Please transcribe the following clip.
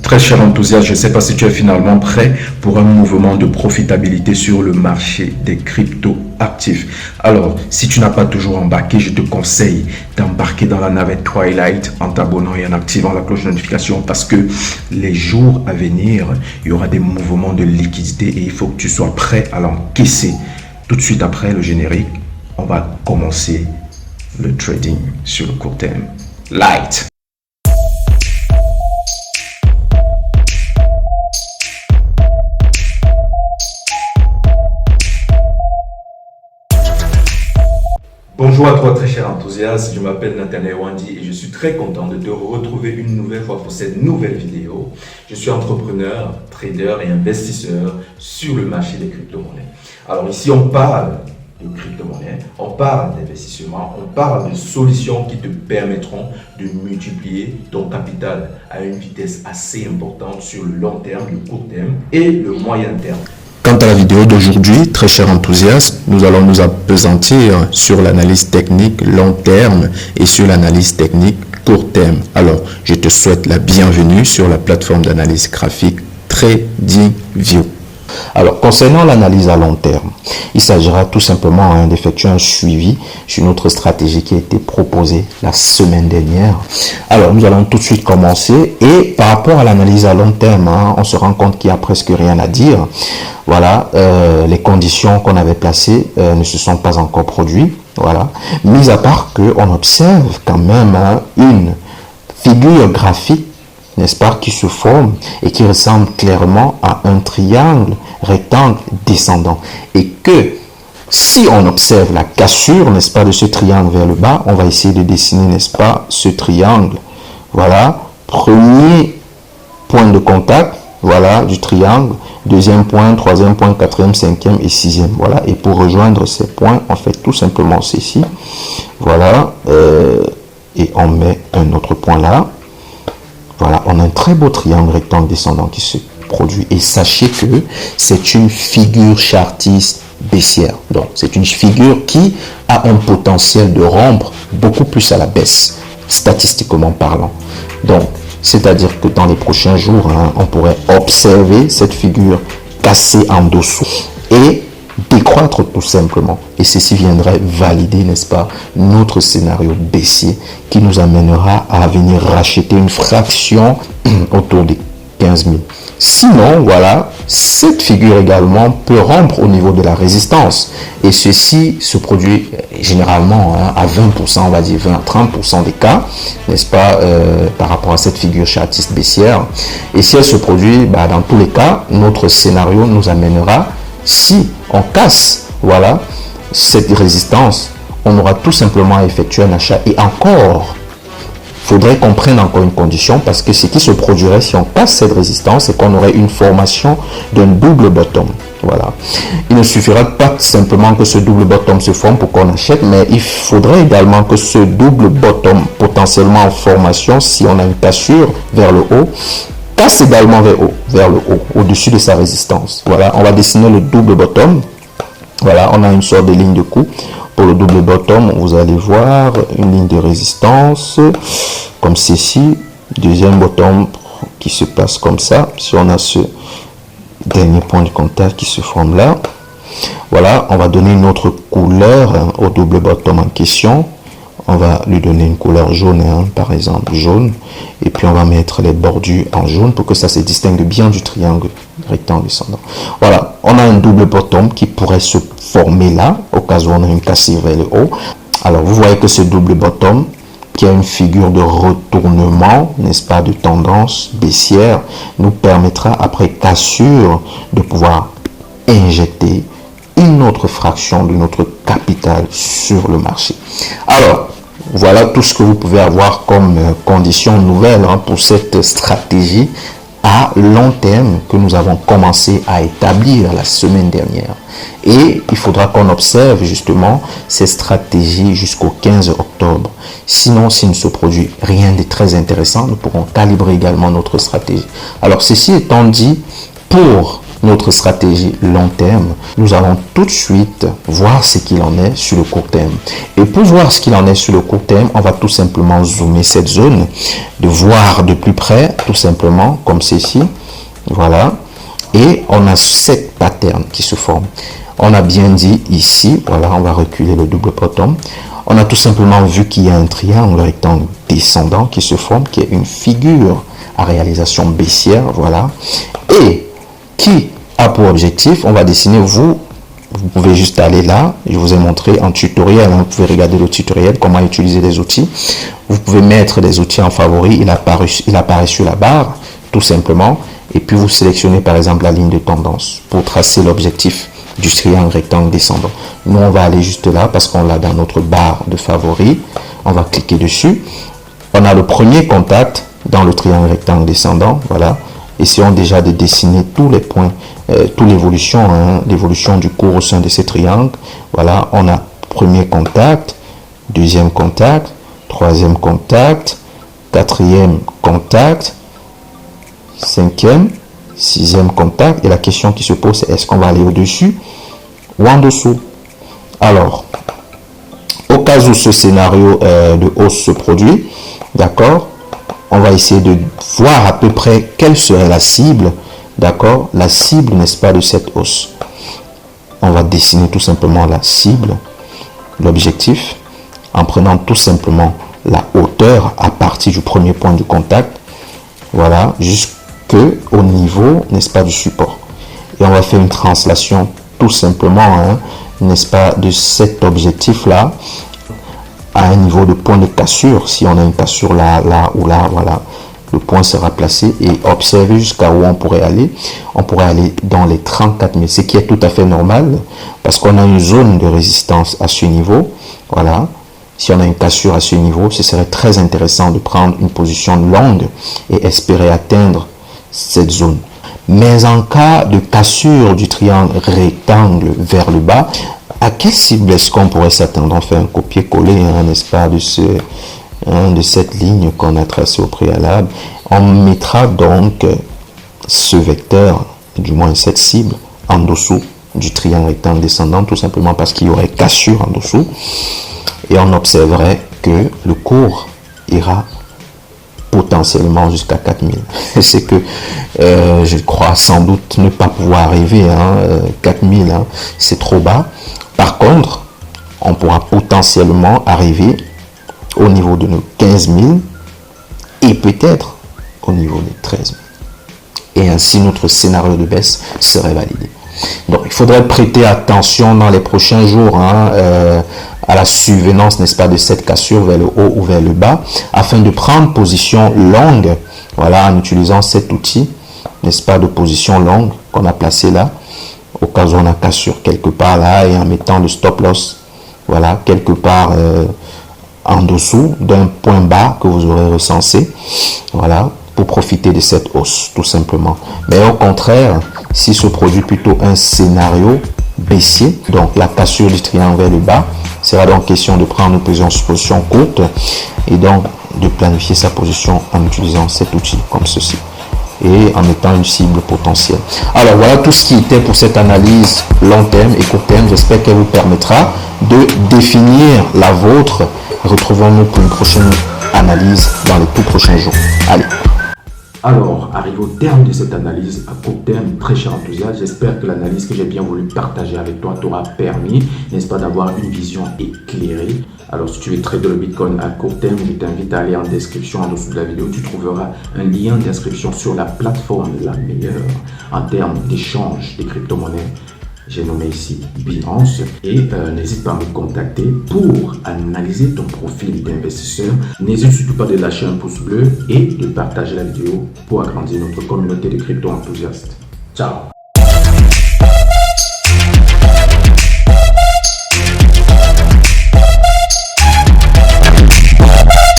Très cher enthousiaste, je ne sais pas si tu es finalement prêt pour un mouvement de profitabilité sur le marché des crypto-actifs. Alors, si tu n'as pas toujours embarqué, je te conseille d'embarquer dans la navette Twilight en t'abonnant et en activant la cloche de notification parce que les jours à venir, il y aura des mouvements de liquidité et il faut que tu sois prêt à l'encaisser. Tout de suite après le générique, on va commencer le trading sur le court terme. Light! Bonjour à toi très cher enthousiaste, je m'appelle Nathanaël Wandi et je suis très content de te retrouver une nouvelle fois pour cette nouvelle vidéo. Je suis entrepreneur, trader et investisseur sur le marché des crypto-monnaies. Alors ici on parle de crypto-monnaies, on parle d'investissement, on parle de solutions qui te permettront de multiplier ton capital à une vitesse assez importante sur le long terme, le court terme et le moyen terme. Quant à la vidéo d'aujourd'hui, très cher enthousiaste, nous allons nous appesantir sur l'analyse technique long terme et sur l'analyse technique court terme. Alors, je te souhaite la bienvenue sur la plateforme d'analyse graphique TradingView. Alors, concernant l'analyse à long terme, il s'agira tout simplement d'effectuer un suivi sur notre stratégie qui a été proposée la semaine dernière. Alors, nous allons tout de suite commencer et par rapport à l'analyse à long terme, on se rend compte qu'il n'y a presque rien à dire. Voilà, les conditions qu'on avait placées ne se sont pas encore produites. Voilà, mis à part qu'on observe quand même une figure graphique, n'est-ce pas, qui se forme et qui ressemble clairement à un triangle rectangle descendant. Et que si on observe la cassure, n'est-ce pas, de ce triangle vers le bas, on va essayer de dessiner, n'est-ce pas, ce triangle. Voilà, premier point de contact, voilà, du triangle, deuxième point, troisième point, quatrième, cinquième et sixième. Voilà, et pour rejoindre ces points, on fait tout simplement ceci. Voilà, et on met un autre point là. Voilà, on a un très beau triangle rectangle descendant qui se produit. Et sachez que c'est une figure chartiste baissière. Donc, c'est une figure qui a un potentiel de rompre beaucoup plus à la baisse, statistiquement parlant. Donc, c'est-à-dire que dans les prochains jours, on pourrait observer cette figure casser en dessous et décroître tout simplement. Et ceci viendrait valider, n'est-ce pas, notre scénario baissier qui nous amènera à venir racheter une fraction autour des 15 000. Sinon, voilà, cette figure également peut rompre au niveau de la résistance. Et ceci se produit généralement à 20%, on va dire 20 à 30% des cas, n'est-ce pas, par rapport à cette figure chartiste baissière. Et si elle se produit, dans tous les cas, notre scénario nous amènera, si on casse, voilà, cette résistance, on aura tout simplement à effectuer un achat. Et encore, il faudrait qu'on prenne encore une condition parce que ce qui se produirait si on casse cette résistance, c'est qu'on aurait une formation d'un double bottom. Voilà. Il ne suffira pas simplement que ce double bottom se forme pour qu'on achète, mais il faudrait également que ce double bottom, potentiellement en formation, si on a une cassure vers le haut, casse également vers le haut, au-dessus de sa résistance. Voilà, on va dessiner le double bottom. Voilà, on a une sorte de ligne de coup. Pour le double bottom, vous allez voir une ligne de résistance comme ceci. Deuxième bottom qui se passe comme ça. Si on a ce dernier point de contact qui se forme là. Voilà, on va donner une autre couleur au double bottom en question. On va lui donner une couleur jaune, par exemple jaune. Et puis on va mettre les bordures en jaune pour que ça se distingue bien du triangle rectangle descendant. Voilà, on a un double bottom qui pourrait se former là, au cas où on a une cassure vers le haut. Alors vous voyez que ce double bottom, qui a une figure de retournement, n'est-ce pas, de tendance baissière, nous permettra après cassure de pouvoir injecter une autre fraction de notre capital sur le marché. Alors, voilà tout ce que vous pouvez avoir comme condition nouvelle pour cette stratégie à long terme que nous avons commencé à établir la semaine dernière. Et il faudra qu'on observe justement ces stratégies jusqu'au 15 octobre. Sinon, s'il ne se produit rien de très intéressant, nous pourrons calibrer également notre stratégie. Alors, ceci étant dit, pour notre stratégie long terme, nous allons tout de suite voir ce qu'il en est sur le court terme. Et pour voir ce qu'il en est sur le court terme, on va tout simplement zoomer cette zone, de voir de plus près, tout simplement, comme ceci. Voilà. Et on a 7 patterns qui se forment. On a bien dit ici, voilà, on va reculer le double bottom. On a tout simplement vu qu'il y a un triangle rectangle descendant qui se forme, qui est une figure à réalisation baissière, voilà. Et qui a pour objectif, on va dessiner, vous pouvez juste aller là, je vous ai montré en tutoriel, vous pouvez regarder le tutoriel, comment utiliser les outils. Vous pouvez mettre des outils en favori, il apparaît sur la barre, tout simplement. Et puis vous sélectionnez par exemple la ligne de tendance pour tracer l'objectif du triangle rectangle descendant. Nous, on va aller juste là parce qu'on l'a dans notre barre de favoris. On va cliquer dessus. On a le premier contact dans le triangle rectangle descendant. Voilà. Essayons déjà de dessiner tous les points, toute l'évolution, hein, l'évolution du cours au sein de ces triangles. Voilà. On a premier contact, deuxième contact, troisième contact, quatrième contact, cinquième, sixième contact. Et la question qui se pose, c'est est-ce qu'on va aller au-dessus ou en dessous? Alors, au cas où ce scénario de hausse se produit, d'accord, on va essayer de voir à peu près quelle serait la cible, d'accord, la cible, n'est-ce pas, de cette hausse. On va dessiner tout simplement la cible, l'objectif, en prenant tout simplement la hauteur à partir du premier point du contact, voilà, jusqu'au niveau, n'est-ce pas, du support. Et on va faire une translation tout simplement, hein, n'est-ce pas, de cet objectif-là à un niveau de point de cassure. Si on a une cassure là, là ou là, voilà, le point sera placé et observez jusqu'à où on pourrait aller. On pourrait aller dans les 34 000, ce qui est tout à fait normal parce qu'on a une zone de résistance à ce niveau. Voilà. Si on a une cassure à ce niveau, ce serait très intéressant de prendre une position longue et espérer atteindre cette zone. Mais en cas de cassure du triangle rectangle vers le bas, à quelle cible est-ce qu'on pourrait s'attendre? On fait un copier-coller, hein, n'est-ce pas, de cette ligne qu'on a tracée au préalable. On mettra donc ce vecteur, du moins cette cible, en dessous du triangle rectangle descendant, tout simplement parce qu'il y aurait cassure en dessous. Et on observerait que le cours ira potentiellement jusqu'à 4000. C'est que je crois sans doute ne pas pouvoir arriver, hein, 4000, hein, c'est trop bas. Par contre, on pourra potentiellement arriver au niveau de nos 15 000 et peut-être au niveau des 13 000. Et ainsi, notre scénario de baisse serait validé. Donc, il faudrait prêter attention dans les prochains jours, hein, à la survenance, n'est-ce pas, de cette cassure vers le haut ou vers le bas, afin de prendre position longue, voilà, en utilisant cet outil, n'est-ce pas, de position longue qu'on a placé là, au cas où on a cassure quelque part là, et en mettant le stop loss, voilà, quelque part en dessous d'un point bas que vous aurez recensé, voilà, pour profiter de cette hausse, tout simplement. Mais au contraire, si se produit plutôt un scénario baissier, donc la cassure du triangle vers le bas, sera donc question de prendre une position courte et donc de planifier sa position en utilisant cet outil comme ceci et en mettant une cible potentielle. Alors voilà tout ce qui était pour cette analyse long terme et court terme. J'espère qu'elle vous permettra de définir la vôtre. Retrouvons-nous pour une prochaine analyse dans les tout prochains jours. Allez. Alors, arrivé au terme de cette analyse à court terme, très cher enthousiaste, j'espère que l'analyse que j'ai bien voulu partager avec toi t'aura permis, n'est-ce pas, d'avoir une vision éclairée. Alors, si tu veux trader le Bitcoin à court terme, je t'invite à aller en description en dessous de la vidéo. Tu trouveras un lien d'inscription sur la plateforme la meilleure en termes d'échange des crypto-monnaies. J'ai nommé ici Binance et n'hésite pas à me contacter pour analyser ton profil d'investisseur. N'hésite surtout pas de lâcher un pouce bleu et de partager la vidéo pour agrandir notre communauté de crypto enthousiastes. Ciao!